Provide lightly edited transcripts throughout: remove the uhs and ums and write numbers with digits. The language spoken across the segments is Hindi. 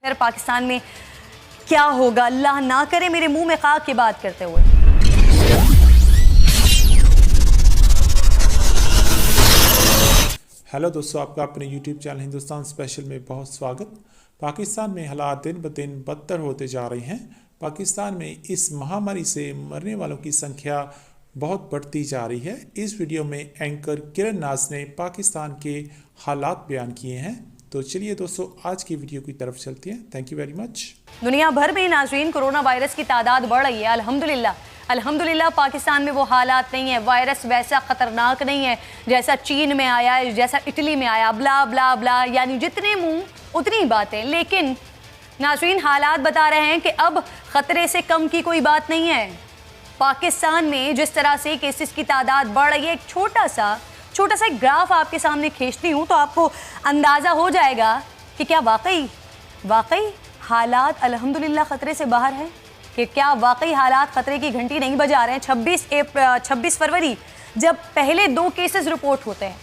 फिर पाकिस्तान में क्या होगा, अल्लाह ना करे मेरे मुंह में खाक की बात करते हुए। हेलो दोस्तों, आपका अपने यूट्यूब चैनल हिंदुस्तान स्पेशल में बहुत स्वागत। पाकिस्तान में हालात दिन ब दिन बदतर होते जा रहे हैं। पाकिस्तान में इस महामारी से मरने वालों की संख्या बहुत बढ़ती जा रही है। इस वीडियो में एंकर किरण नाज ने पाकिस्तान के हालात बयान किए हैं। तो चलिए दोस्तों, आज की वीडियो की तरफ चलते हैं। Thank you very much. दुनिया भर में नाज़रीन कोरोना वायरस की तादाद बढ़ रही है। अल्हम्दुलिल्लाह पाकिस्तान में वो हालात नहीं है, वायरस वैसा खतरनाक नहीं है जैसा चीन में आया है, जैसा इटली में आया, ब्ला ब्ला ब्ला, यानी जितने मुंह उतनी बातें। लेकिन नाज़रीन हालात बता रहे हैं कि अब खतरे से कम की कोई बात नहीं है। पाकिस्तान में जिस तरह से केसेस की तादाद बढ़ रही है, एक छोटा सा एक ग्राफ आपके सामने खींचती हूँ तो आपको अंदाज़ा हो जाएगा कि क्या वाकई हालात अल्हम्दुलिल्लाह ख़तरे से बाहर है, कि क्या वाकई हालात ख़तरे की घंटी नहीं बजा रहे हैं। 26 फरवरी जब पहले 2 केसेस रिपोर्ट होते हैं,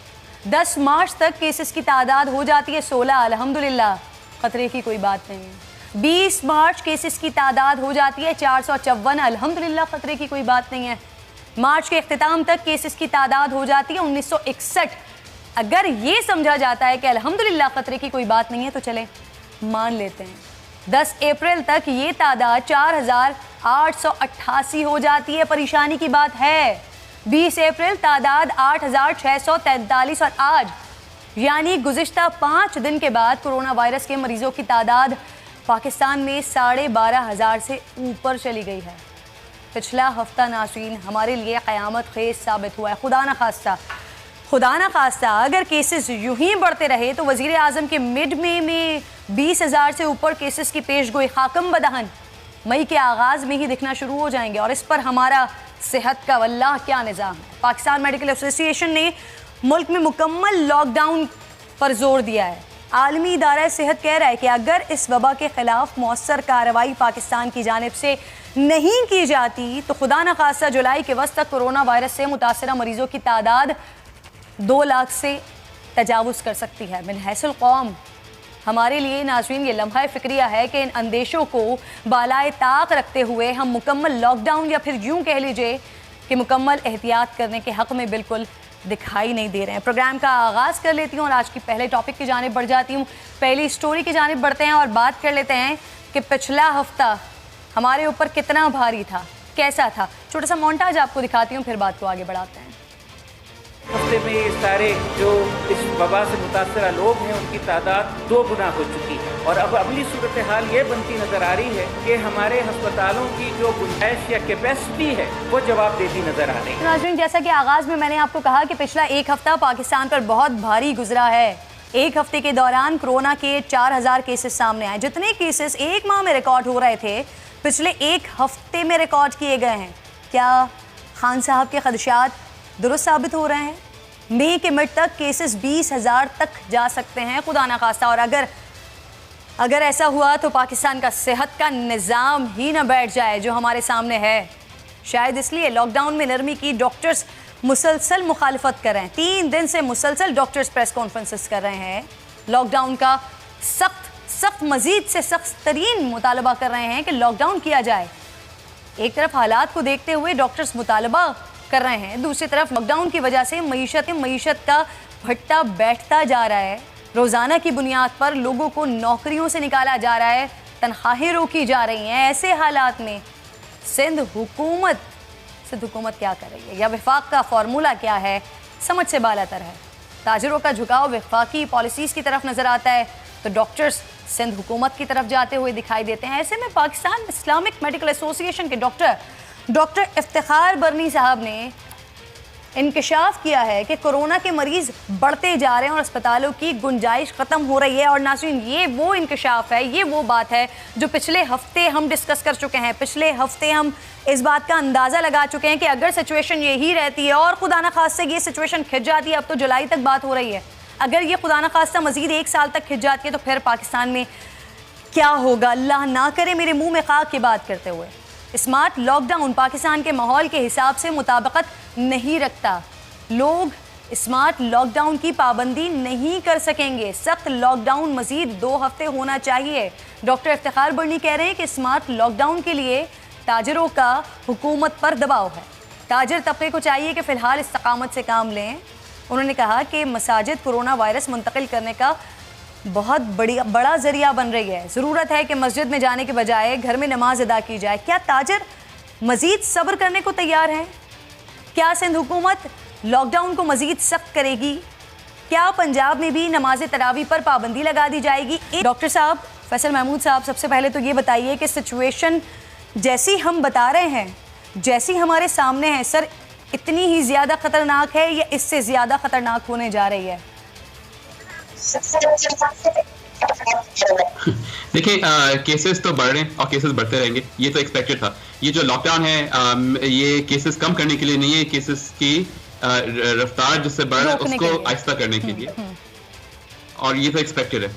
10 मार्च तक केसेस की तादाद हो जाती है 16, अल्हम्दुलिल्लाह ख़तरे की कोई बात नहीं है। 20 मार्च केसेस की तादाद हो जाती है 454, अल्हम्दुलिल्लाह ख़तरे की कोई बात नहीं है। मार्च के इख्तिताम तक केसेस की तादाद हो जाती है 1961। अगर ये समझा जाता है कि अल्हम्दुलिल्लाह ख़तरे की कोई बात नहीं है तो चले मान लेते हैं 10 अप्रैल तक ये तादाद 4888 हो जाती है, परेशानी की बात है। 20 अप्रैल तादाद 8643 और आज यानी गुज़िश्ता 5 दिन के बाद कोरोना वायरस के मरीजों की तादाद पाकिस्तान में 12,500 से ऊपर चली गई है। पिछला हफ्ता नाज़रीन हमारे लिए क़यामत खेज़ साबित हुआ है। खुदा न खास्ता अगर केसेस यूं ही बढ़ते रहे तो वज़ीर आज़म के मिड में 20,000 से ऊपर केसेस की पेशगोई खाकम बदहन मई के आगाज़ में ही दिखना शुरू हो जाएंगे। और इस पर हमारा सेहत का वल्लाह क्या निज़ाम है। पाकिस्तान मेडिकल एसोसिएशन ने मुल्क में मुकम्मल लॉकडाउन पर जोर दिया है। आलमी इदारा सेहत कह रहा है कि अगर इस वबा के ख़िलाफ़ मौसर कार्रवाई पाकिस्तान की जानिब से नहीं की जाती तो खुदा न खास्ता जुलाई के वस्त तक कोरोना वायरस से मुतासरा मरीजों की तादाद 2 लाख से तजावुज़ कर सकती है। मिन हैसुल कौम हमारे लिए नाज़रीन ये लम्हा फ़िक्रिया है कि इन अंदेशों को बालाए ताक रखते हुए हम मुकम्मल लॉकडाउन या फिर यूँ कह लीजिए कि मुकम्मल एहतियात करने के हक़ में बिल्कुल दिखाई नहीं दे रहे हैं। प्रोग्राम का आगाज़ कर लेती हूँ और आज की पहले टॉपिक की जानिब बढ़ जाती हूँ। पहली स्टोरी की जानिब बढ़ते हैं और बात कर लेते हैं कि पिछला हफ्ता हमारे ऊपर कितना भारी था, कैसा था। छोटा सा मोन्टाज आपको दिखाती हूँ, फिर बात को आगे बढ़ाते हैं। हफ्ते में ये सारे जो इस वबा से मुतासरा लोग हैं उनकी तादाद 2 गुना हो चुकी है और अब अगली सूरत हाल ये बनती नज़र आ रही है कि हमारे अस्पतालों की जो गुंजाइश या कैपेसिटी है वो जवाब देती नज़र आ रही है। नाज़रीन जैसा कि आगाज़ में मैंने आपको कहा कि पिछला एक हफ्ता पाकिस्तान पर बहुत भारी गुजरा है। एक हफ्ते के दौरान कोरोना के 4000 केसेस सामने आए। जितने केसेस एक माह में रिकॉर्ड हो रहे थे पिछले एक हफ्ते में रिकॉर्ड किए गए हैं। क्या खान साहब के खदशात दुरुस्त साबित हो रहे हैं? मई के मिड तक केसेस 20,000 तक जा सकते हैं, खुदा ना खास्ता। और अगर ऐसा हुआ तो पाकिस्तान का सेहत का निज़ाम ही ना बैठ जाए जो हमारे सामने है। शायद इसलिए लॉकडाउन में नरमी की डॉक्टर्स मुसलसल मुखालफत कर रहे हैं। 3 दिन से मुसलसल डॉक्टर्स प्रेस कॉन्फ्रेंसेस कर रहे हैं। लॉकडाउन का सख्त मज़ीद से सख्त तरीन मुतालबा कर रहे हैं कि लॉकडाउन किया जाए। एक तरफ हालात को देखते हुए डॉक्टर्स मुतालबा कर रहे हैं, दूसरी तरफ लॉकडाउन की वजह से मईशत का भट्टा बैठता जा रहा है। रोज़ाना की बुनियाद पर लोगों को नौकरियों से निकाला जा रहा है, तनख्वाहें रोकी जा रही हैं। ऐसे हालात में सिंध हुकूमत क्या कर रही है या वफाक का फार्मूला क्या है, समझ से बालातर है। ताजरों का झुकाव वफाकी पॉलिसीज़ की तरफ नज़र आता है तो डॉक्टर्स सिंध हुकूमत की तरफ जाते हुए दिखाई देते हैं। ऐसे में पाकिस्तान इस्लामिक मेडिकल एसोसिएशन के डॉक्टर इफ्तिखार बरनी साहब ने इंकशाफ किया है कि कोरोना के मरीज़ बढ़ते जा रहे हैं और अस्पतालों की गुंजाइश ख़त्म हो रही है। और नाज़रीन ये वो इंकशाफ है, ये वो बात है जो पिछले हफ्ते हम डिस्कस कर चुके हैं। पिछले हफ्ते हम इस बात का अंदाज़ा लगा चुके हैं कि अगर सिचुएशन यही रहती है और खुदा न खास्ता ये सिचुएशन खिंच जाती है, अब तो जुलाई तक बात हो रही है, अगर ये खुदा न खास्ता मज़ीद 1 साल तक खिंच जाती है तो फिर पाकिस्तान में क्या होगा, अल्लाह ना करे मेरे मुँह में खाक की बात करते हुए। स्मार्ट लॉकडाउन पाकिस्तान के माहौल के हिसाब से मुताबिकत नहीं रखता। लोग स्मार्ट लॉकडाउन की पाबंदी नहीं कर सकेंगे। सख्त लॉकडाउन मजीद 2 हफ्ते होना चाहिए। डॉक्टर इफ्तिखार बर्नी कह रहे हैं कि स्मार्ट लॉकडाउन के लिए ताजरों का हुकूमत पर दबाव है। ताजर तबके को चाहिए कि फ़िलहाल इस्तकामत से काम लें। उन्होंने कहा कि मसाजिद कोरोना वायरस मुंतकिल करने का बहुत बड़ा ज़रिया बन रही है। ज़रूरत है कि मस्जिद में जाने के बजाय घर में नमाज अदा की जाए। क्या ताजर मज़ीद सब्र करने को तैयार हैं? क्या सिंध हुकूमत लॉकडाउन को मज़ीद सख्त करेगी? क्या पंजाब में भी नमाज तरावी पर पाबंदी लगा दी जाएगी? डॉक्टर साहब, फैसल महमूद साहब, सबसे पहले तो ये बताइए कि सिचुएशन जैसी हम बता रहे हैं, जैसी हमारे सामने है, सर इतनी ही ज़्यादा ख़तरनाक है या इससे ज़्यादा ख़तरनाक होने जा रही है? देखिए, केसेस तो बढ़ रहे हैं और केसेस बढ़ते रहेंगे, ये तो एक्सपेक्टेड था। ये जो लॉकडाउन है ये केसेस कम करने के लिए नहीं है, केसेस की रफ्तार जिससे बढ़ रहा है उसको आहिस्ता करने के लिए, और ये तो एक्सपेक्टेड है।